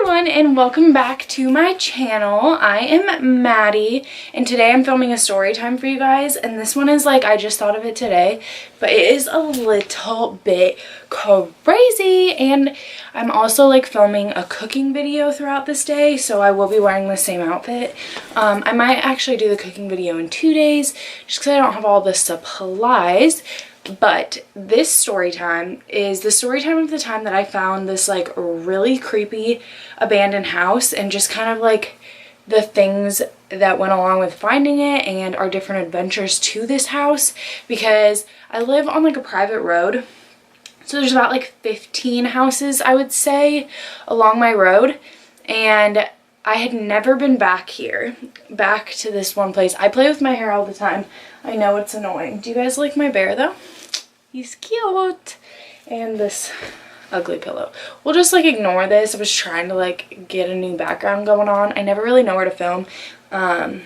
everyone, and welcome back to my channel. I am Maddie, and today I'm filming a story time for you guys, and this one is like, I just thought of it today, but it is a little bit crazy, and I'm also like filming a cooking video throughout this day, so I will be wearing the same outfit. I might actually do the cooking video in 2 days, just because I don't have all the supplies. But this story time is the story time of the time that I found this like really creepy abandoned house, and just kind of like the things that went along with finding it and our different adventures to this house, because I live on like a private road. So there's about like 15 houses, I would say, along my road, and I had never been back here, back to this one place. I play with my hair all the time. I know it's annoying. Do you guys like my bear though? He's cute. And this ugly pillow. We'll just like ignore this. I was trying to like get a new background going on. I never really know where to film. I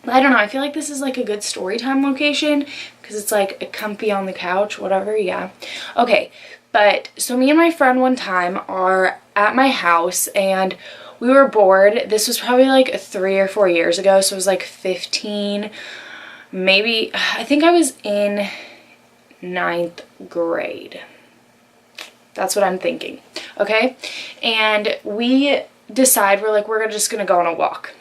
don't know. I feel like this is like a good story time location because it's like comfy on the couch, whatever. Yeah. Okay. But so me and my friend one time are at my house and we were bored. This was probably like 3 or 4 years ago. So it was like 15, maybe. I think I was in 9th grade. That's what I'm thinking. Okay. And we decide we're just gonna go on a walk.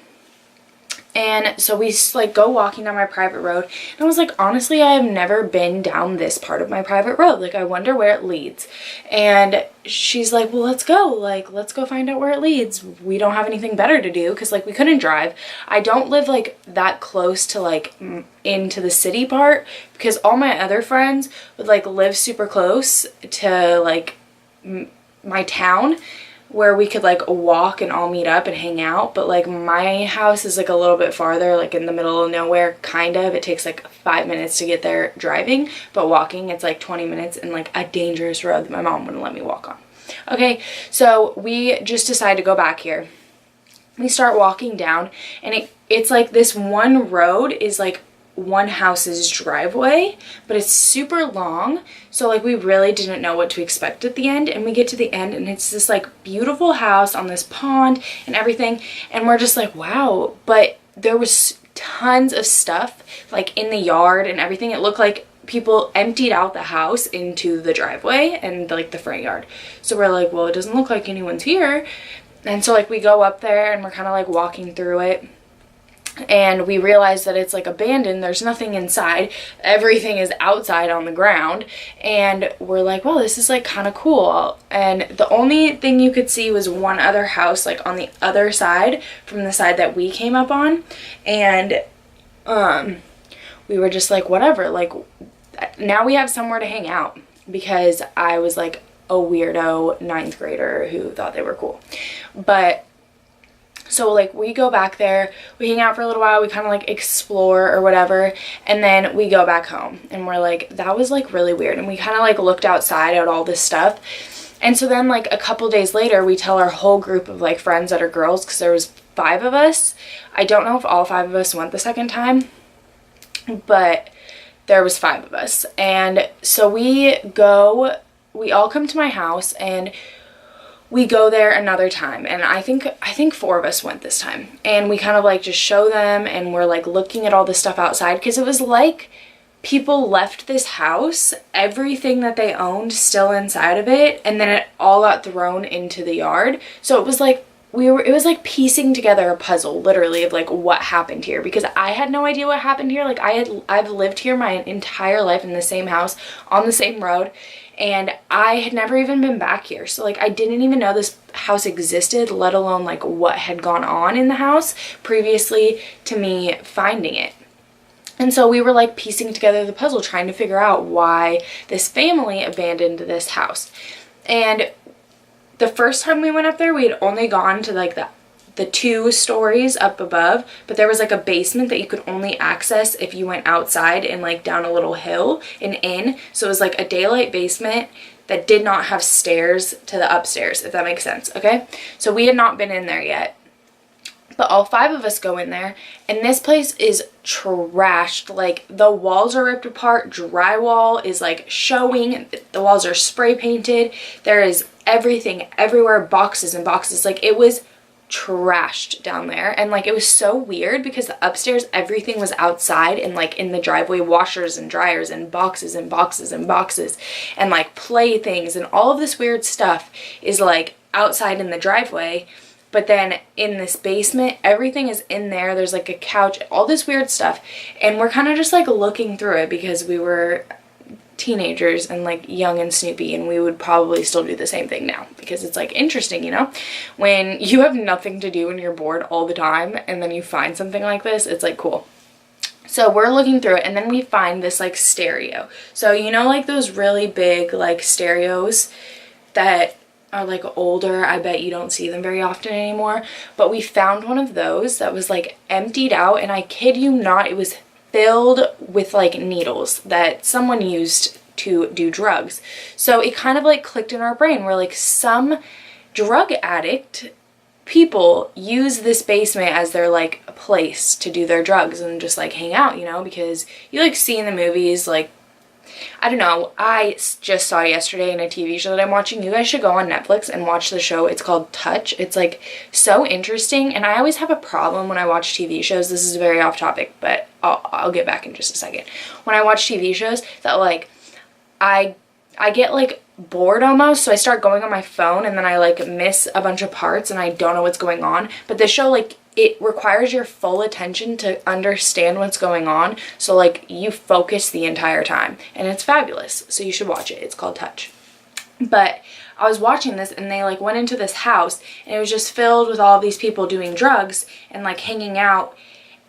And so we like go walking down my private road, and I was like, honestly, I have never been down this part of my private road. Like, I wonder where it leads. And she's like, well, let's go. Like, let's go find out where it leads. We don't have anything better to do because like we couldn't drive. I don't live like that close to like into the city part, because all my other friends would like live super close to like my town, where we could like walk and all meet up and hang out. But like my house is like a little bit farther, like in the middle of nowhere, kind of. It takes like 5 minutes to get there driving, but walking it's like 20 minutes, and like a dangerous road that my mom wouldn't let me walk on. Okay, so we just decide to go back here. We start walking down, and it's like this one road is like one house's driveway, but it's super long, so like we really didn't know what to expect at the end. And we get to the end, and it's this like beautiful house on this pond and everything, and we're just like, wow. But there was tons of stuff like in the yard and everything. It looked like people emptied out the house into the driveway and like the front yard. So we're like, well, it doesn't look like anyone's here. And so like we go up there, and we're kind of like walking through it, and we realize that it's like abandoned. There's nothing inside. Everything is outside on the ground. And we're like, well, this is like kind of cool. And the only thing you could see was one other house like on the other side from the side that we came up on. And we were just like, whatever. Like, now we have somewhere to hang out, because I was like a weirdo 9th grader who thought they were cool. But so like we go back there, we hang out for a little while, we kind of like explore or whatever, and then we go back home, and we're like, that was like really weird. And we kind of like looked outside at all this stuff. And so then like a couple days later, we tell our whole group of like friends that are girls, because there was 5 of us. I don't know if all 5 of us went the second time, but there was 5 of us. And so we all come to my house, and we go there another time, and I think 4 of us went this time, and we kind of like just show them, and we're like looking at all this stuff outside, because it was like people left this house, everything that they owned still inside of it, and then it all got thrown into the yard. So it was like it was like piecing together a puzzle, literally, of like what happened here, because I had no idea what happened here. Like I've lived here my entire life in the same house on the same road, and I had never even been back here. So like I didn't even know this house existed, let alone like what had gone on in the house previously to me finding it. And so we were like piecing together the puzzle, trying to figure out why this family abandoned this house. And the first time we went up there, we had only gone to like the 2 stories up above, but there was like a basement that you could only access if you went outside and like down a little hill and in. So it was like a daylight basement that did not have stairs to the upstairs, if that makes sense. Okay, so we had not been in there yet, But all 5 of us go in there, and this place is trashed. Like, the walls are ripped apart, drywall is like showing, the walls are spray painted, there is everything everywhere, boxes and boxes. Like, it was trashed down there. And like, it was so weird because the upstairs, everything was outside and like in the driveway, washers and dryers and boxes and boxes and boxes and like playthings and all of this weird stuff is like outside in the driveway. But then in this basement, everything is in there. There's like a couch, all this weird stuff. And we're kind of just like looking through it because we were teenagers and like young and snoopy, and we would probably still do the same thing now because it's like interesting, you know? When you have nothing to do and you're bored all the time and then you find something like this, it's like cool. So we're looking through it, and then we find this like stereo. So you know, like those really big like stereos that are like older, I bet you don't see them very often anymore, but we found one of those that was like emptied out, and I kid you not, it was filled with like needles that someone used to do drugs. So it kind of like clicked in our brain. We're like, some drug addict people use this basement as their like place to do their drugs and just like hang out, you know, because you like see in the movies, like, I don't know, I just saw yesterday in a TV show that I'm watching. You guys should go on Netflix and watch the show. It's called Touch. It's like so interesting, and I always have a problem when I watch TV shows. This is very off topic, but I'll get back in just a second. When I watch TV shows that like I get like bored almost, so I start going on my phone and then I like miss a bunch of parts and I don't know what's going on. But this show, like, it requires your full attention to understand what's going on, so like you focus the entire time, and it's fabulous. So you should watch it. It's called Touch. But I was watching this, and they like went into this house, and it was just filled with all these people doing drugs and like hanging out,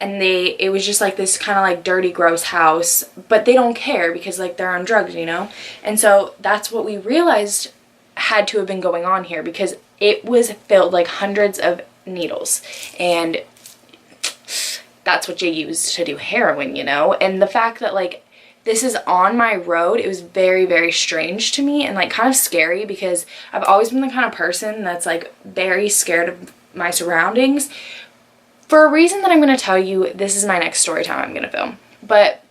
and it was just like this kind of like dirty, gross house, but they don't care because like they're on drugs, you know? And so that's what we realized had to have been going on here, because it was filled like hundreds of needles, and that's what you use to do heroin, you know? And the fact that like this is on my road, it was very, very strange to me and like kind of scary, because I've always been the kind of person that's like very scared of my surroundings. For a reason that I'm going to tell you, this is my next story time I'm going to film. But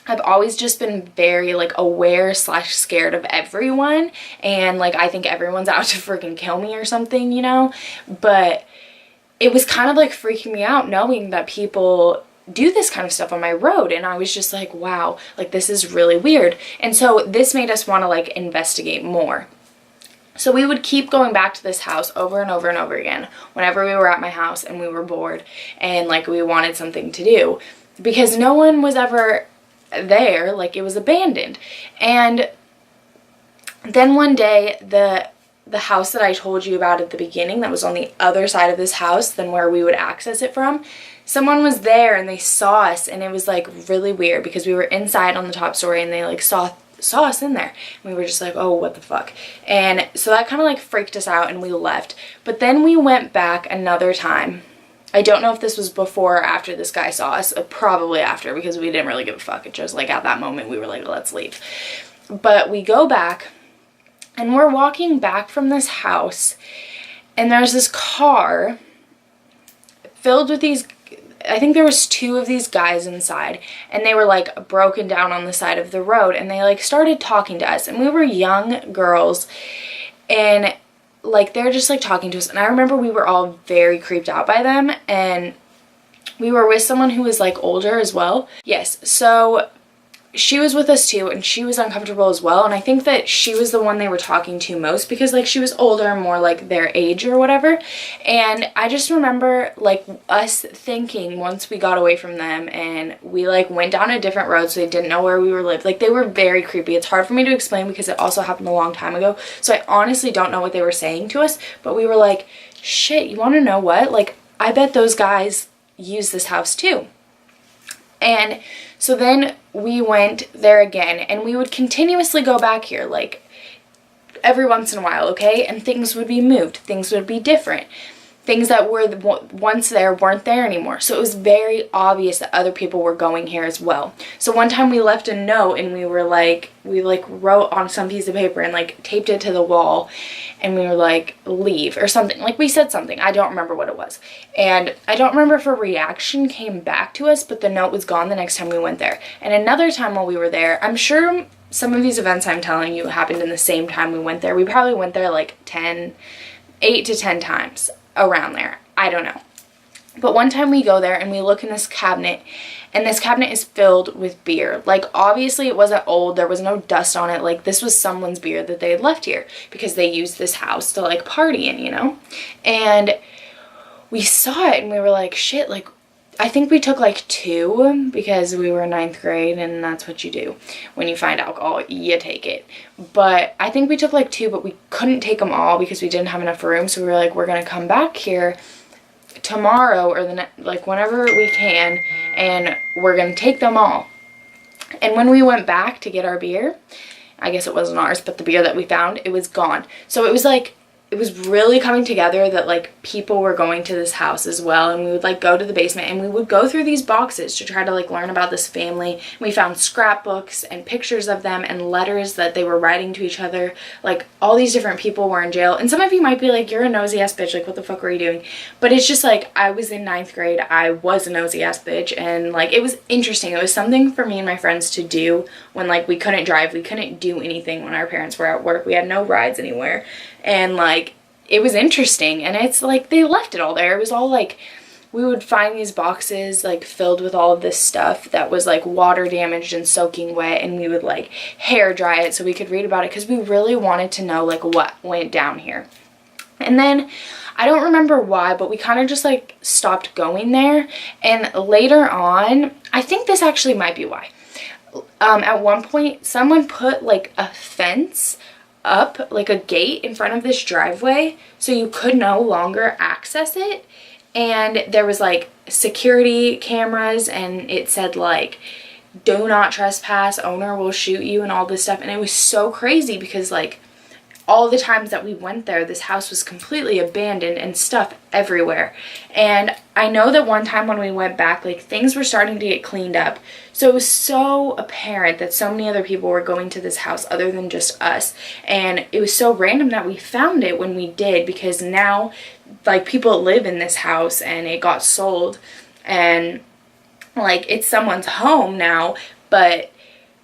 I've always just been very like aware / scared of everyone, and like I think everyone's out to freaking kill me or something, you know? But it was kind of like freaking me out knowing that people do this kind of stuff on my road, and I was just like, wow, like this is really weird. And so this made us want to like investigate more. So we would keep going back to this house over and over and over again whenever we were at my house and we were bored and like we wanted something to do, because no one was ever there, like it was abandoned. And then one day, the house that I told you about at the beginning, that was on the other side of this house than where we would access it from, someone was there and they saw us, and it was like really weird because we were inside on the top story and they like saw us in there, and we were just like, oh, what the fuck. And so that kind of like freaked us out, and we left. But then we went back another time. I don't know if this was before or after this guy saw us. Probably after, because we didn't really give a fuck. It just like at that moment we were like, let's leave. But we go back, and we're walking back from this house, and there's this car filled with these, I think there was 2 of these guys inside, and they were like broken down on the side of the road, and they like started talking to us, and we were young girls, and like they're just like talking to us. And I remember we were all very creeped out by them, and we were with someone who was like older as well. Yes, so she was with us too, and she was uncomfortable as well, and I think that she was the one they were talking to most because like she was older, more like their age or whatever. And I just remember like us thinking, once we got away from them and we like went down a different road, so they didn't know where we were lived, like they were very creepy. It's hard for me to explain because it also happened a long time ago, so I honestly don't know what they were saying to us, but we were like, shit, you want to know what, like I bet those guys use this house too. And so then we went there again, and we would continuously go back here like every once in a while, okay? And things would be moved, things would be different. things that were once there weren't there anymore. So it was very obvious that other people were going here as well. So one time we left a note and we wrote on some piece of paper and like taped it to the wall, and we were like, leave or something. Like we said something. I don't remember what it was. And I don't remember if a reaction came back to us, but the note was gone the next time we went there. And another time while we were there, I'm sure some of these events I'm telling you happened in the same time we went there. We probably went there like 8 to 10 times around there. I don't know. But one time we go there and we look in this cabinet, and this cabinet is filled with beer. Like obviously it wasn't old, there was no dust on it. Like this was someone's beer that they had left here because they used this house to like party in, you know? And we saw it and we were like, shit, like I think we took like 2 because we were in 9th grade, and that's what you do when you find alcohol, you take it. But I think we took like 2, but we couldn't take them all because we didn't have enough room. So we were like, we're gonna come back here tomorrow or like whenever we can, and we're gonna take them all. And when we went back to get our beer, I guess it wasn't ours, but the beer that we found, it was gone. So it was like, it was really coming together that like people were going to this house as well, and we would like go to the basement and we would go through these boxes to try to like learn about this family. We found scrapbooks and pictures of them and letters that they were writing to each other. Like all these different people were in jail, and some of you might be like, you're a nosy ass bitch, like what the fuck were you doing? But it's just like, I was in 9th grade, I was a nosy ass bitch, and like it was interesting. It was something for me and my friends to do when like we couldn't drive, we couldn't do anything when our parents were at work, we had no rides anywhere. And like it was interesting, and it's like they left it all there. It was all like, we would find these boxes like filled with all of this stuff that was like water damaged and soaking wet, and we would like hair dry it so we could read about it because we really wanted to know like what went down here. And then I don't remember why, but we kind of just like stopped going there. And later on, I think this actually might be why. At one point someone put like a fence up, like a gate in front of this driveway, so you could no longer access it. And there was like security cameras, and it said like, do not trespass, owner will shoot you, and all this stuff. And it was so crazy because like all the times that we went there, this house was completely abandoned and stuff everywhere. And I know that one time when we went back, like things were starting to get cleaned up. So it was so apparent that so many other people were going to this house other than just us. And it was so random that we found it when we did, because now like people live in this house and it got sold, and like it's someone's home now. But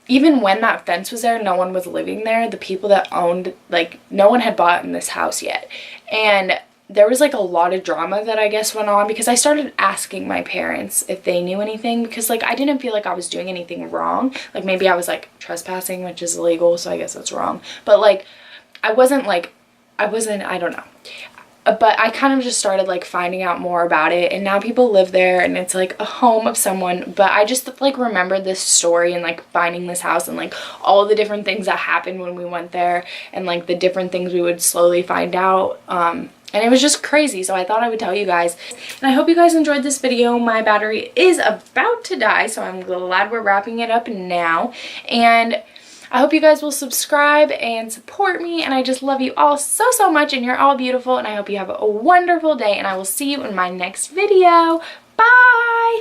even when that fence was there, no one was living there. The people that owned, like no one had bought in this house yet. And there was like a lot of drama that I guess went on, because I started asking my parents if they knew anything, because like I didn't feel like I was doing anything wrong. Like maybe I was like trespassing, which is illegal, so I guess that's wrong. But like I don't know. But I kind of just started like finding out more about it, and now people live there and it's like a home of someone. But I just like remembered this story and like finding this house and like all the different things that happened when we went there, and like the different things we would slowly find out. And it was just crazy, so I thought I would tell you guys. And I hope you guys enjoyed this video. My battery is about to die, so I'm glad we're wrapping it up now. And I hope you guys will subscribe and support me, and I just love you all so, so much, and you're all beautiful, and I hope you have a wonderful day, and I will see you in my next video. Bye!